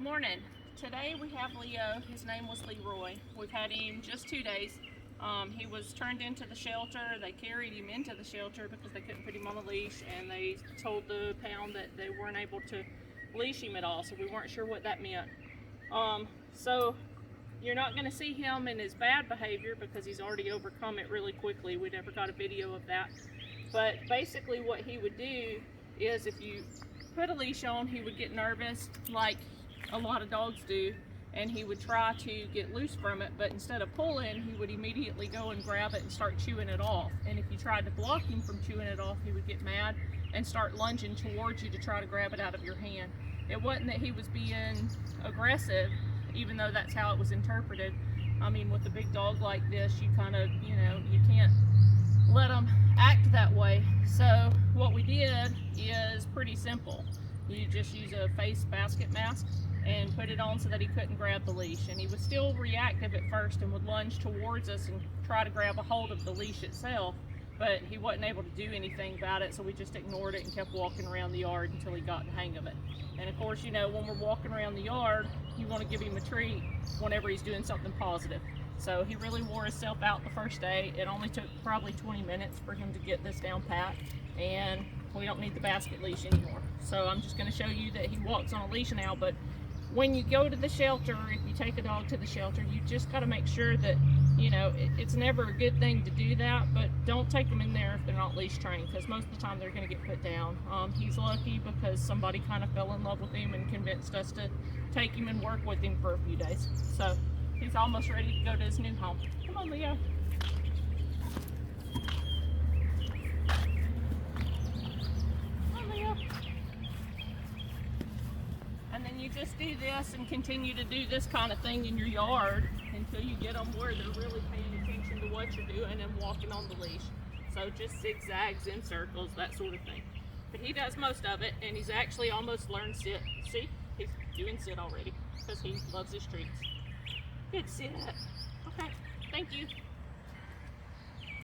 Morning. Today we have Leo. His name was Leroy. We've had him just 2 days. He was turned into the shelter. They carried him into the shelter because they couldn't put him on a leash, and they told the pound that they weren't able to leash him at all, so we weren't sure what that meant. So you're not going to see him in his bad behavior because he's already overcome it really quickly. We never got a video of that. But basically what he would do is if you put a leash on, he would get nervous like a lot of dogs do, and he would try to get loose from it, but instead of pulling, he would immediately go and grab it and start chewing it off. And if you tried to block him from chewing it off, he would get mad and start lunging towards you to try to grab it out of your hand. It wasn't that he was being aggressive, even though that's how it was interpreted. I mean, with a big dog like this, you kind of, you can't let them act that way. So what we did is pretty simple. You just use a face basket mask and put it on so that he couldn't grab the leash. And he was still reactive at first and would lunge towards us and try to grab a hold of the leash itself, but he wasn't able to do anything about it, so we just ignored it and kept walking around the yard until he got the hang of it. And of course, when we're walking around the yard, you want to give him a treat whenever he's doing something positive. So he really wore himself out the first day. It only took probably 20 minutes for him to get this down pat, and we don't need the basket leash anymore. So I'm just going to show you that he walks on a leash now. But when you go to the shelter, if you take a dog to the shelter, you just got to make sure that, it's never a good thing to do that, but don't take them in there if they're not leash trained, because most of the time they're going to get put down. He's lucky because somebody kind of fell in love with him and convinced us to take him and work with him for a few days. So he's almost ready to go to his new home. Come on, Leo. And then you just do this and continue to do this kind of thing in your yard until you get them where they're really paying attention to what you're doing and walking on the leash. So just zigzags in circles, that sort of thing. But he does most of it, and he's actually almost learned sit. See, he's doing sit already because he loves his treats. Good sit. Okay, thank you.